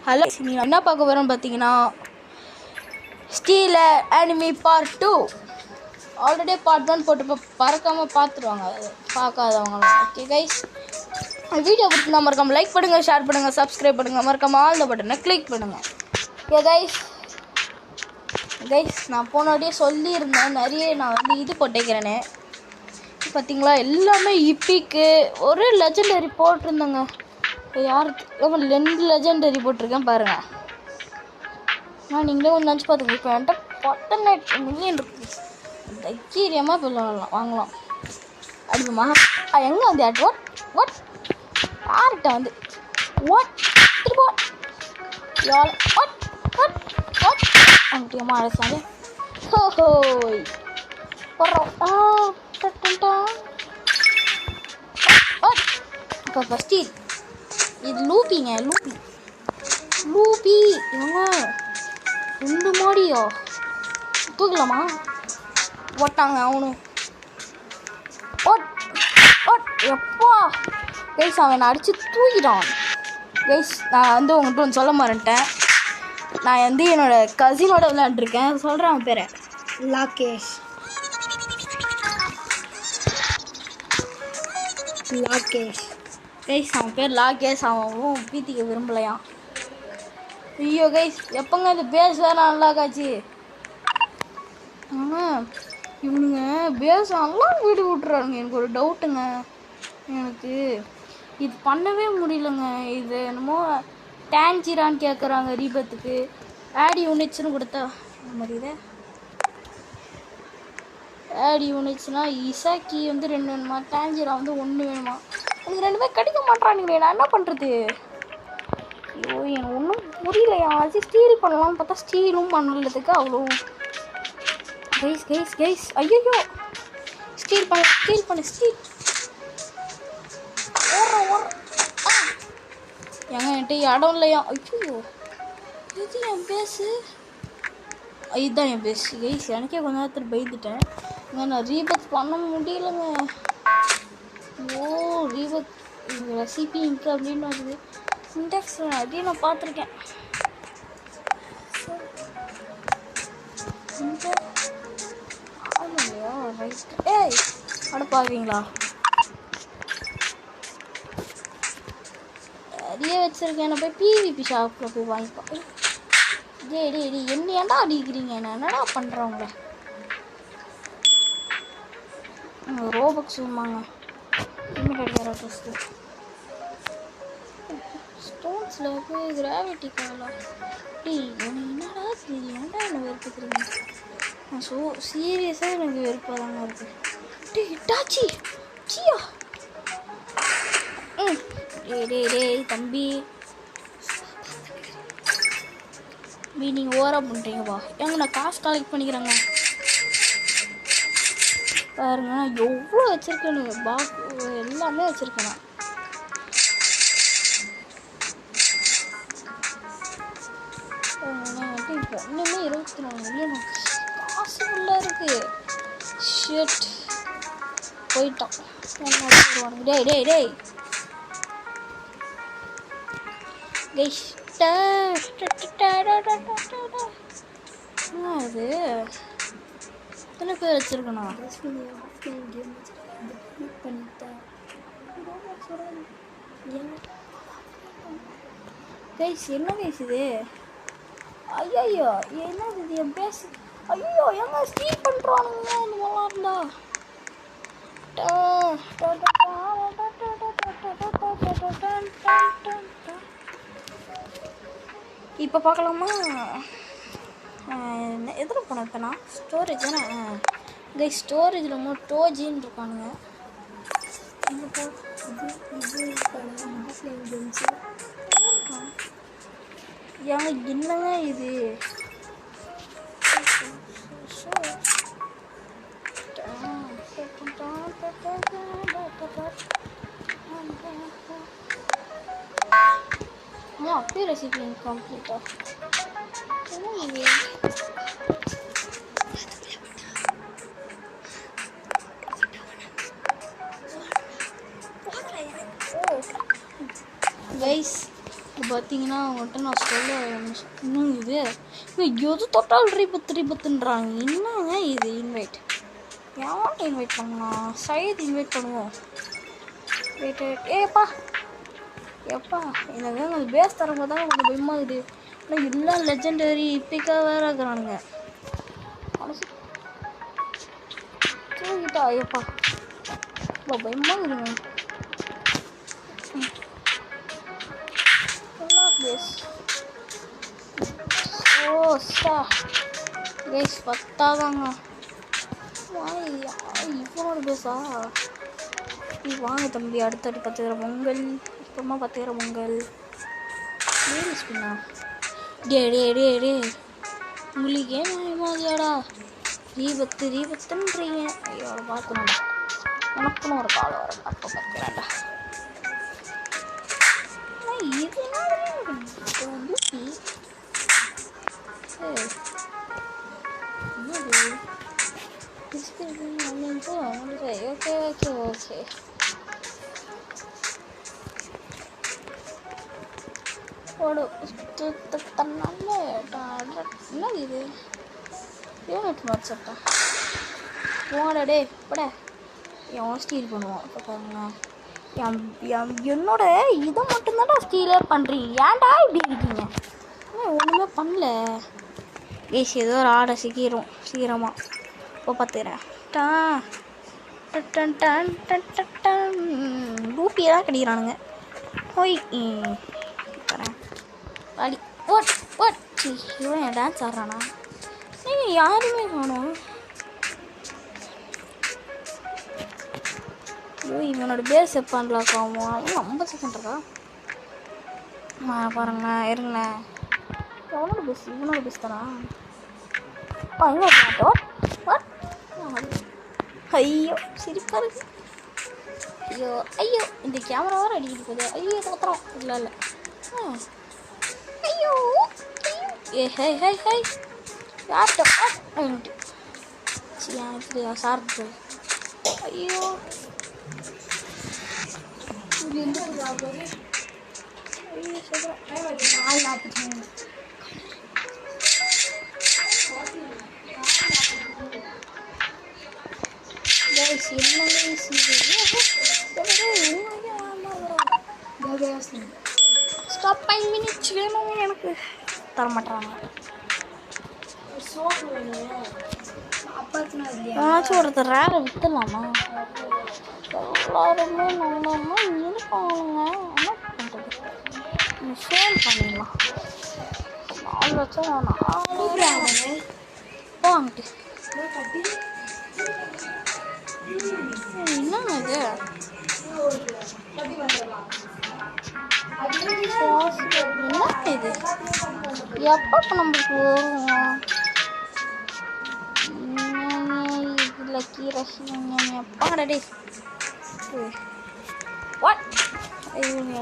Hello, நீங்கள் என்ன பார்க்க போகிறோம் பார்த்தீங்கன்னா, steel anime part 2. Already part 1 போட்டு பறக்காமல் பார்த்துருவாங்க, பார்க்காதவங்களாம். ஓகே கைஸ், வீடியோ பிடிச்சிருந்தா மறக்காமல் லைக் பண்ணுங்கள், ஷேர் பண்ணுங்கள், சப்ஸ்கிரைப் பண்ணுங்கள், மறக்காமல் ஆல் த பட்டனை கிளிக் பண்ணுங்கள். ஓகே கைஸ், நான் போனோடய சொல்லியிருந்தேன், நிறைய நான் வந்து இது போட்டேக்கிறேன்னு. பார்த்தீங்களா, எல்லாமே இப்பிக்கு ஒரு லெஜெண்டரி போட்டிருந்தேங்க. யார் 2 லெஜெண்டரி போட்டிருக்கேன் பாருங்க. நீங்களே ஒன்று நினச்சி பார்த்துங்க. இப்போ என்கிட்ட 19 மில்லியன் இருக்குது. தைரியமாக இப்போ வாங்கலாம். அடிக்குமா எங்கே வந்து வாட் யார்கிட்ட வந்து அங்கேயம்மா அழைச்சாங்க. ஹோய் இப்போ ஃபஸ்ட்டு இது லூப்பி ஏங்க 2 மாடியா தூக்கலாமா? ஓட்டாங்க அவனும் எப்பா கைஸ், அவன் அடித்து தூக்கிட்டான். கைஸ், நான் வந்து உங்கள்கிட்ட ஒன்று சொல்ல மாட்டேன். நான் வந்து என்னோடய கசினோட விளையாண்டுருக்கேன். சொல்கிறேன் அவன் பேரை லாகேஷ். கைஸ், அவன் பேர் லாகேஷ். அவன் பீத்திக்க விரும்பலையான். ஐயோ கைஸ், எப்போங்க இந்த பேஸ் வேறு நல்லா காய்ச்சி. இவனுங்க பேஸ் நல்லா வீடு விட்டுறானுங்க. எனக்கு ஒரு டவுட்டுங்க. எனக்கு இது பண்ணவே முடியலங்க. இது என்னமோ டேஞ்சிரான்னு கேட்குறாங்க ரீபத்துக்கு. ஆட் யூனிட்ஸ்னு கொடுத்தா அந்த மாதிரி இதை ஆட் யூனிட்ஸ்னால் இசாக்கி வந்து 2 வேணுமா, டேஞ்சிரா வந்து 1 வேணுமா. எனக்கு 2 பேர் கிடைக்க மாட்டானுங்களே, நான் என்ன பண்ணுறது? ஐயோ, எனக்கு ஒன்றும் புரியலையா. அது ஸ்டீல் பண்ணலாம்னு பார்த்தா ஸ்டீலும் பண்ணலதுக்கு அவ்வளோ. கைஸ் ஐயோ, ஸ்டீல் பண்ணு ஏங்க என்கிட்ட இடம் இல்லையா? ஐயோ, இது என் பேஸு, இதுதான் என் பேஸ். கைஸ், எனக்கே கொஞ்ச நேரத்தில் பயந்துட்டேன். நான் ரீபத் பண்ண முடியலைங்க. ரீபத் ரெசிபி இங்கு அப்படின்னு வருது. சின்டாக்ஸ் அதையும் நான் பார்த்துருக்கேன். ஏய் அட பாருங்களா, நிறைய வச்சுருக்கேன். நான் போய் பிவிபி ஷாப்பில் போய் வாங்கிப்பேன். டே என்ன ஏன்டா அடிக்கிறீங்க? நான் என்னடா பண்ணுறவங்கள? ரோபக்ஸ் வாங்க, இன்னும் கிடைக்கிற ட்ரெஸ்ஸு ஸ்டோன்ஸில் போய் கிராவிட்டி காலாம். என்னடா ஏன்டா என்ன வெறுப்புக்கிறீங்க? சீரியஸாக எனக்கு வெறுப்பாக தாங்க இருக்குது. இட்டாச்சி சியா தம்பி, நீங்கள் ஓவராக பண்ணுறீங்கப்பா. ஏங்க நான் காசு கலெக்ட் பண்ணிக்கிறேங்க. பாருங்க, நான் எவ்வளோ வச்சுருக்கேன்னு எல்லாமே வச்சுருக்கேன். இப்போ ஒன்றுமே 24 மில்லியன் காசு ஃபுல்லாக இருக்குது. ஷிட் போயிட்டான். டேய் அது எத்தனை பேர் வச்சுருக்கணும்? கைஸ், என்ன கைஸ் இது? ஐயோ, என்னது இது? என் பேஸ் ஐயோ, எங்க ஸ்டீல் பண்ணுறானுங்க இந்த மாதிரிலாம் இருந்தா. இப்போ பார்க்கலாமா? எதில் போனேன் இப்போ நான்? ஸ்டோரேஜ் தானே கைஸ். ஸ்டோரேஜில் டோஜின்னு இருக்கானுங்க. ஏங்க என்னங்க இது? அப்படியே ரெசிபி இன்கம்ப்ளீட்டா. கைஸ், இப்போ பார்த்தீங்கன்னா அவங்கள்ட்ட நான் சொல்ல இன்னும் இது எது தொட்டால் ரீபத்துன்றாங்க. என்னங்க இது இன்வைட் யார்கிட்ட இன்வைட் பண்ணலாம்? சையத் இன்வைட் பண்ணுவோம். வெயிட் ஏப்பா எப்பா எனக்கு அது பேஸ் தரப்போ தான் கொஞ்சம் பயமாக இருக்குது. ஆனால் எல்லாம் லெஜெண்டரி இப்பிக்காக வேறு இருக்கிறானுங்க. தூங்கிட்டா ஐயப்பா இப்போ பயமாக இருக்குதுங்க. பேஸ் ஓ சா பேஸ் பத்தாதாங்க. இவனோட பேஸா? வாங்க தம்பி, அடுத்தடி 10,000 பொங்கல், அப்புறமா 10,000 பொங்கல். ஸ்பின்னா டே டே டே டே உங்களுக்கே மாதிரியாடா ரீபத்துன்றீங்க. ஐயோ பார்க்கணும்டா, உனக்குன்னு ஒரு காலம் வர அப்போ பார்க்கலாம்டா. ஓகே ஓகே ஓகே என்ன இது யூனிட் வாட்ஸ்அப்பா போடா டே போட எவன் ஸ்டீல் பண்ணுவான். இப்போ பாருங்களேன் என்னோட இதை மட்டும்தான்டா ஸ்டீலே பண்ணுறீங்க. ஏன்டா இப்படி இருக்கீங்க? ஒன்றுமே பண்ணல. பேசி ஏதோ ஒரு ஆடை சீக்கிரமாக இப்போ பார்த்துக்கிறேன். ரூபியை தான் கிடைக்கிறானுங்க. போய் தரேன் அடி ஓட் ஓட். இவன் டான்ஸ் ஆடுறானா? நீங்கள் யாருமே காணும். ஐயோ இவனோட பேஸ் எப்பான்லாக் ஆகும். அவன் 50 செகண்ட் இருக்கா? பாருங்களேன் இருங்களேன். அவனோட பேஸ் இவனோட பேஸ் தானா? ஐயோ சிரிப்பா இருக்கு. ஐயோ ஐயோ இந்த கேமரா வேறு அடிக்கிட்டு போகுது. ஐயோ தோத்துறோம். இல்லை இல்லை ஐயோ ஏ ஹை ஹை ஹை யார்கிட்ட சார்ஜ். ஐயோ ஸ்டாப் 5 மினிட்ஸ் வேணும் எனக்கு. தரமாட்டாங்க. ஏதாச்சும் ஒருத்தர் ரேரை விற்றுலாமா? எல்லாருமே நல்லமா இருப்பாங்க. என்ன பண்ணுறது? சேல் பண்ணிடலாம். 4 லட்சம் வேணாம். போங்கிட்டு என்னங்க இது? என்ன இது? எப்போ நம்மளுக்கு வரும்? லக்கி ரஷ்யன் எப்பாடா டே வாட்? ஏங்க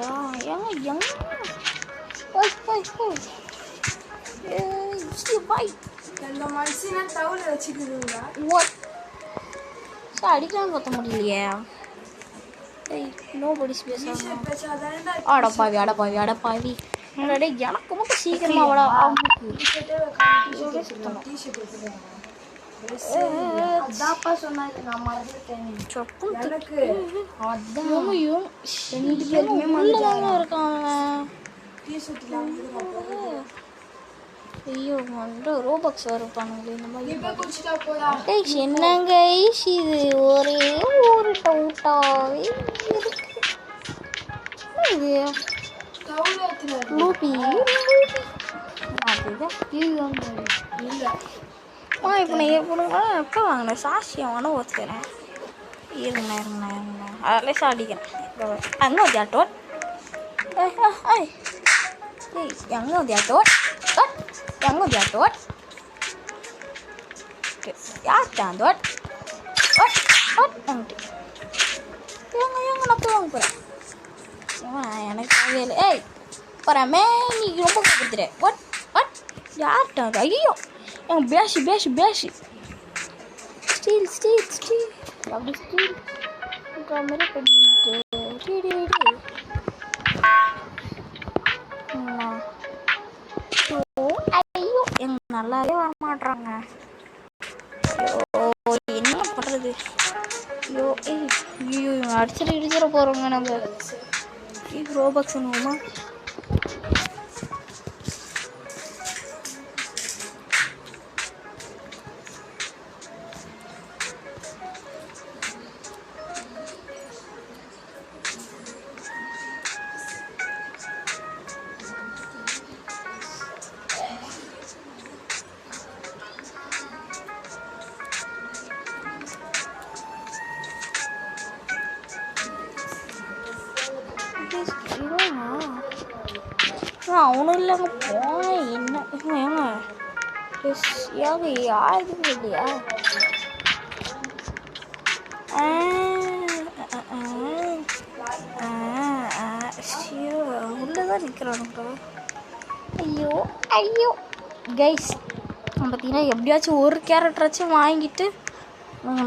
அடிக்கலான்னு பார்த்த முடியலையே. நோபடிஸ் பேசுறாங்க. அடப்பாவி எனக்கு மட்டும் சீக்கிரமா அவடா ஐயோ ரோபக்ஸ் வருப்பானுங்களே இந்த மாதிரி. என்னங்க இது ஒரே ஒரு டவுட்டாவே இது லூபி இப்போ நான் எப்போ வாங்கினேன் சாட்சியம் வேணும் ஒத்துக்கிறேன். இருங்க அதில் சாடிக்கிறேன். அங்கே ஒரு ஜாட்டோட் எங்கே ஒரு ஜாட்டோட் யார் தாண்டோட் இவங்க நான் போய் வாங்க போகிறேன். எனக்கு தேவையில்லை. ஏய் போகிறமே நீ ரொம்ப கொடுத்துரு. யார்ட்டா? ஐயோ எங்கள் பேஷு ஸ்டீல் அப்படி ஸ்டீல் மாதிரி பண்ணிட்டு ஐயோ எங்க நல்லாவே வரமாட்றாங்க. ஐயோ என்ன பண்றது? ஐயோ ஐயோ அடிச்சுட்டு இடிச்சிட போறோங்க நம்ம. ரோபக்ஸ் என்னமா அவனும் இல்லைங்க போனேன் என்ன ஏங்க ஏங்க யாருக்கும் இல்லையா? உள்ளதான் நிற்கிறானுங்க. ஐயோ ஐயோ கைஸ் பார்த்தீங்கன்னா எப்படியாச்சும் ஒரு கேரக்டராச்சும் வாங்கிட்டு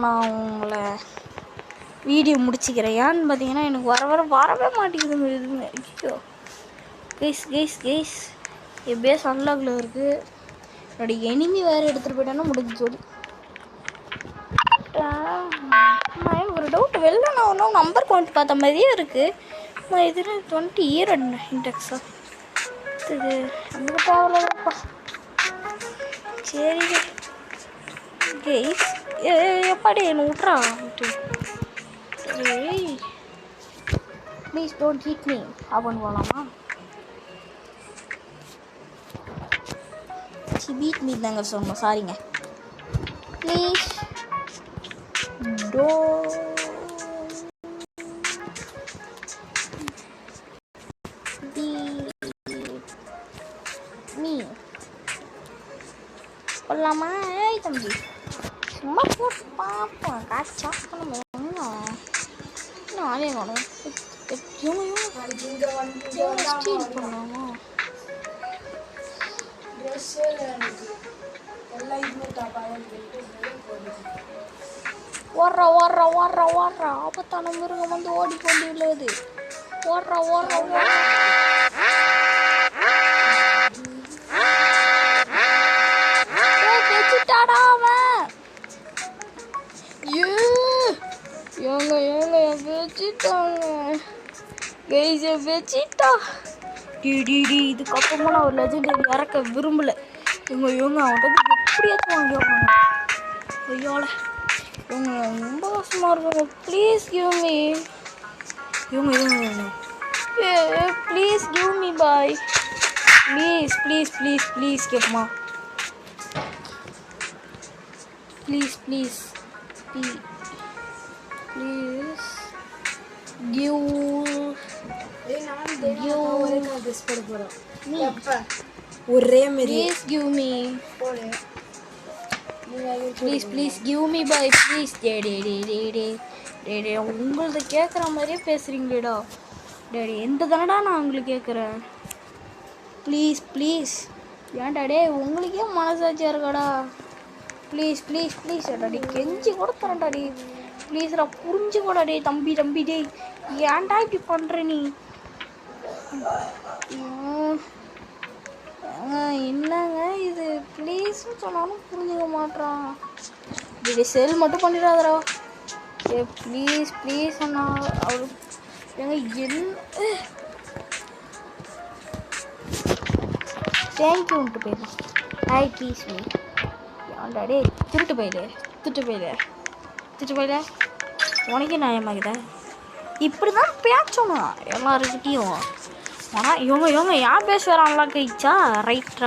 நான் உங்களை வீடியோ முடிச்சுக்கிறேன். ஏன்னு பார்த்தீங்கன்னா எனக்கு வரவே மாட்டேங்குதுங்க எதுவுமே. ஐயோ கைஸ் எப்படியா சன்லாகில் இருக்குது. என்னோட எனிமி வேறு எடுத்துகிட்டு போயிட்டானா முடிஞ்சு சொல்லி. ஒரு டவுட் வெளில நான் ஒன்றும் நம்பர் கவுண்ட் பார்த்த மாதிரியே இருக்குது. இதில் 20 இயர் இண்டெக்ஸா இது நமக்கு தேவையில்லப்பா. சரி கைஸ் எப்பாடி என்ன விட்றா விட்டு ப்ளீஸ் டோன்ட் ஹீட் மீ அப்படின்னு போகலாமா? பீட் மீ தாங்க சொல்லணும். சாரிங்க ப்ளீஸ் டோ மீ சொல்லலாமா? ஏய் தம்பி சும்மா போட்டு பார்ப்போம். காசு சாப் பண்ண இன்னும் ஆளே காணும். ஸ்டீல் பண்ணலாமா? ஓடுறா ஆபத்தான மிருகம் வந்து ஓடிக்கொண்டு உள்ளது. ஓடுறா வச்சுட்டாடா அவன். ஏங்க வச்சுட்டாங்க கைஸ் வச்சுட்டா. இதுக்கப்புறமா நான் ஒரு லெஜெண்டரி இறக்க விரும்பல. இவங்க அவன்கிட்ட எப்படியாச்சும் வாங்கிடுவாங்க. ஐயோல இவங்க ரொம்ப கஷ்டமாக இருக்காங்க. ப்ளீஸ் கிவ் மீ இவங்க please give me bye please கேட்குமா? ப்ளீஸ் ஒரே மாதிரி please give me bye please. உங்களது கேட்குற மாதிரியே பேசுகிறீங்களேடா டேடி. எந்த தானடா நான் உங்களுக்கு கேட்குறேன். ப்ளீஸ் ஏன்டா டே உங்களுக்கே மனசாட்சியாக இருக்காடா? ப்ளீஸ் டாடி கெஞ்சி கூட தரேன்டாடி. ப்ளீஸ்டா புரிஞ்சுக்கூடா டே தம்பி டே ஏன்டா இப்படி பண்ணுற நீ? என்னங்க இது ப்ளீஸ்னு சொன்னாலும் புரிஞ்சுக்க மாட்டான். இது செல் மட்டும் பண்ணிடாதரா. ப்ளீஸ் அண்ணா. அவரு என்ன தேங்க்யூன்ட்டு போயிடலாம். ஹாய் ப்ளீஸ் மீ ஏன்டாடே திருட்டு போயில உனக்கே நியாயமாகுதா? இப்படி தான் பேச்சணும் எல்லாருக்கிட்டையும். ஆனால் இவங்க ஏன் பேசுகிறாங்களா கைச்சா? ரைட்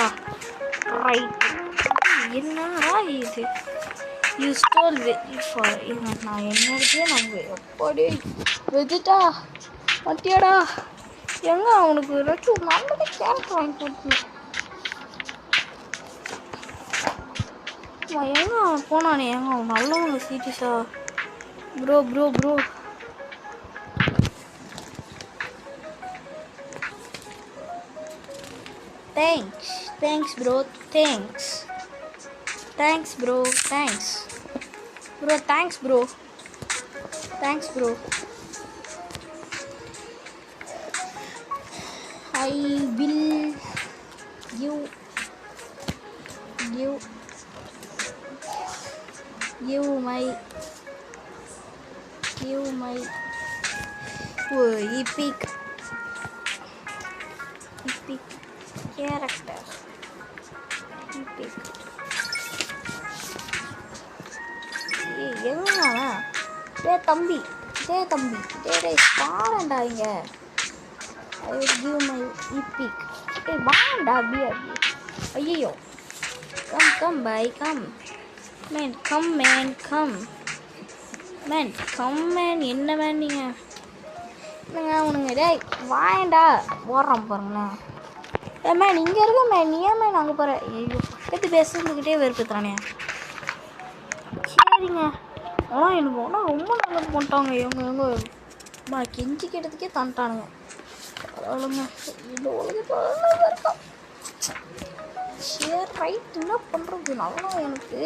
என்னடா இது? யூ ஸ்டோல் நான் என்னத்தையே நம்ம எப்படி வெஜிட்டா மட்டியாடா? எங்க அவனுக்கு ஏதாச்சும் நல்லதே கேரக்டர் வாங்கி கொடுக்கணும். எங்க அவன் போனானே அவன் நல்லவங்க சீரியஸா bro Thanks bro. Thanks bro. I I will give my epic character. Epic. எங்கண்ணா தம்பி பாருண்டா இங்க. I will give my epic. வாண்டா அப்படியே ஐயோ. come bye come man என்ன மேன் நீங்க என்னங்க உனங்க டேய் வாண்டா ஓடுறான் பாருங்களேன். மேன் இங்கே இருக்க மேன் நீ ஏன் மேன் அங்கே போகிற? ஐயோ பக்கத்து பேசுறதுக்கிட்டே வெறுப்புத்தானே. சரிங்க ஆனால் எனக்கு ஒன்றும் ரொம்ப நல்லது பண்ணிட்டாங்க இவங்க கெஞ்சி கேட்டதுக்கே தந்துட்டானுங்க. பரவாயில்லைங்க இந்த உலகத்தில் இருக்கான். சரி ரைட் என்ன பண்ணுறது நல்லா எனக்கு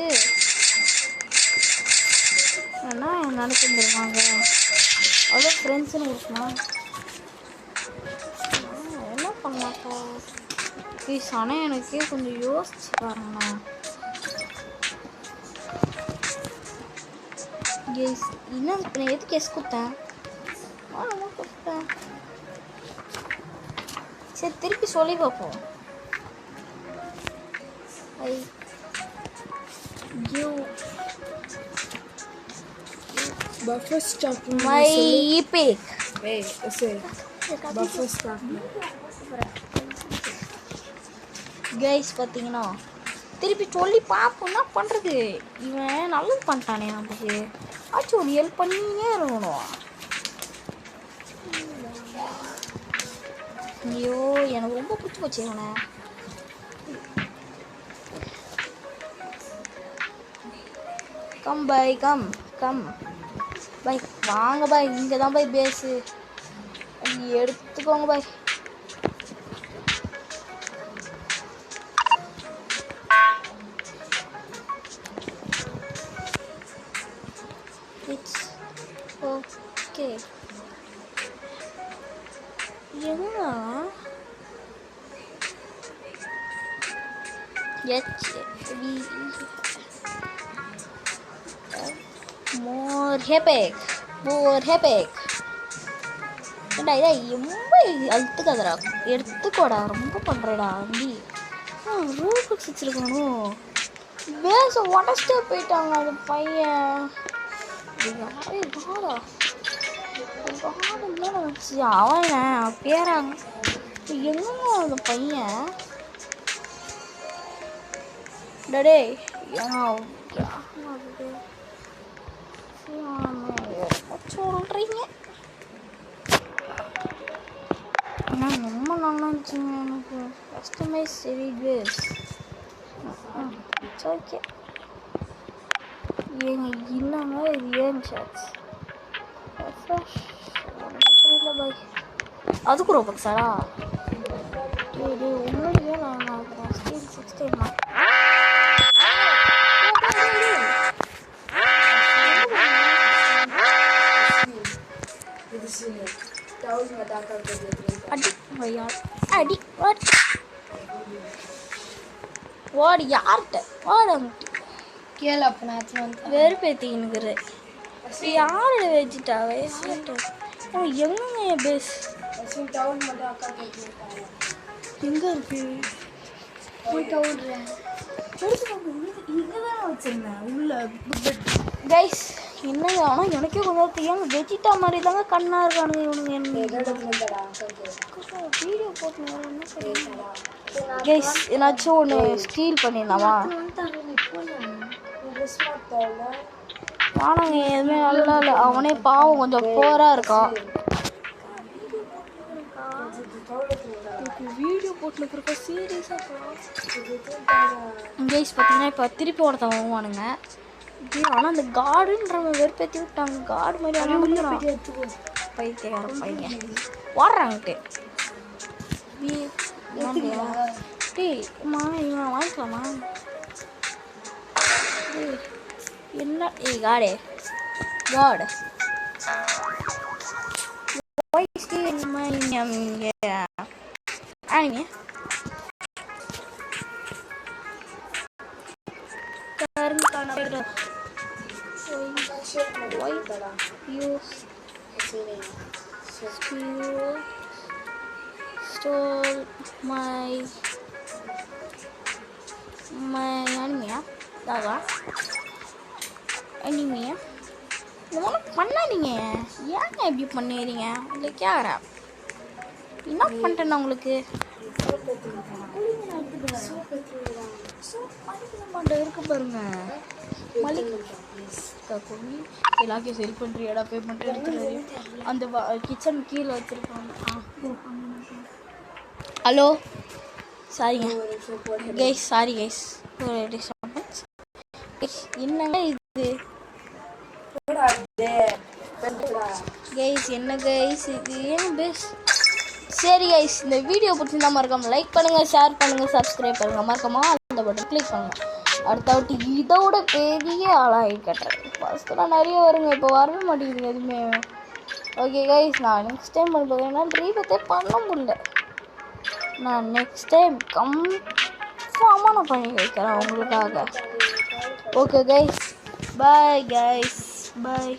என்ன நடந்துருவாங்க அவ்வளோ ஃப்ரெண்ட்ஸுன்னு கொடுக்கணும் என்ன பண்ணாக்கா ப்ளீஸ். ஆனால் எனக்கே கொஞ்சம் யோசிச்சு பாருங்கண்ணா. கேஸ் என்ன நான் எதுக்கு எஸ் கொடுத்தேன்? கொடுத்தேன் சரி திருப்பி சொல்லி பார்ப்போம். I give buffer stock my epic. Wait, say buffer stock. Guys பார்த்தீங்கன்னா திருப்பி சொல்லி பார்ப்போம்னா பண்ணுறது. இவன் நல்லது பண்ணிட்டானே நமக்கு. ஆச்சு ஒரு ஹெல்ப் பண்ணினே இருக்கணும். ஐயோ எனக்கு ரொம்ப பிடிச்சி போச்சு இவனை. கம் பாய் கம் பாய் வாங்க பாய். இங்கே தான் பாய் பேஸு எடுத்துக்கோங்க பாய். It's okay. என்ன more epic டேய் ரொம்ப அழுத்துக்காதடா எடுத்துக்கோடா ரொம்ப பண்ணுறடா அப்படி ரூபுக்கு வச்சுருக்கணும். பேச உடச்சிட்டே போயிட்டாங்க அந்த பையன். வச்சு அவன் பேராங்க எங்கங்க அந்த பையன் டே சொல்றீங்க. ஆனால் ரொம்ப நல்லா இருந்துச்சுங்க எனக்கு. கஸ்டமைஸ் சீரியஸ் ஓகே ஏங்க இல்லைங்க இது ஏன் ஷாட்ஸ் புரியல பாய். அதுக்கு ரொம்ப சாரா உண்மையிலேயே நான் ஸ்டீல் 16 அடி வாடி யார்கிட்ட வாட கேளு அப்போ நான் வெறுப்பேத்திக்கினுக்குற யாரோட வச்சுட்டாவே எங்க பேஸ் எங்கே இருக்கு போய் கவுடுறேன் இங்கே தான் வச்சுருந்தேன் உள்ள கைஸ் என்னங்க ஆனால் எனக்கே கொஞ்சம் தெரியாம வெஜிட்டா மாதிரி தாங்க கண்ணாக இருக்கானுங்க இவனுங்க. வீடியோ போட்டு என்ன கைஸ் ஏதாச்சும் ஒன்று ஸ்டீல் பண்ணிடலாமா? ஆனாங்க எதுவுமே நல்லா இல்லை. அவனே பாவம் கொஞ்சம் போராக இருக்கான். வீடியோ போட்டுருக்க சீரியஸாக கைஸ் பார்த்தீங்கன்னா இப்போ திருப்பி ஒருத்தன் வாங்குவானுங்க. ஆனால் அந்த கார்டுன்றவங்க வெறுப்பேற்றி விட்டாங்க. கார்டு மாதிரி பைத்தியக்கார பையன் வாடுறாங்கட்டு. டேய்மா இவன் வாங்கிக்கலாமா? என்ன காடு காடு யாருங்க stole my அனிமையா தாவா அனிமையா இந்த மாதிரி பண்ணாதீங்க. ஏங்க இப்படி பண்ணுறீங்க? இல்லை கேட்குறா என்ன பண்ணிட்டேன்னா உங்களுக்கு இருக்கு பாருங்க. எல்லாத்தையும் செல் பண்ணுறியாடா பே பண்ணுற எடுத்துறது அந்த கிச்சன் கீழே வச்சுருக்காங்க. ஹலோ சாரிங்க கைஸ், சாரி கைஸ். என்னங்க இது கைஸ்? என்ன கைஸ் இது? ஏன் பெஸ்ட்? சரி கைஸ், இந்த வீடியோ பிடிச்சிருந்தா மறக்காம லைக் பண்ணுங்கள், ஷேர் பண்ணுங்கள், சப்ஸ்கிரைப் பண்ணுங்கள், மறக்காம அந்த பட்டன் கிளிக் பண்ணுங்கள். அடுத்தவாட்டி இதோட பெரிய ஆளாகி கட்டுறேன். ஃபஸ்ட்டுலாம் நிறைய வருங்க, இப்போ வரவே மாட்டேங்குது எதுவுமே. ஓகே கைஸ், நான் நெக்ஸ்ட் டைம் பண்ணுறது என்னால் ரீபத்தே பண்ண முடியல. நான் நெக்ஸ்ட் டைம் கன்ஃபார்மாக நான் பண்ணி வைக்கிறேன் உங்களுக்காக. ஓகே கைஸ், பாய் கைஸ், பாய்.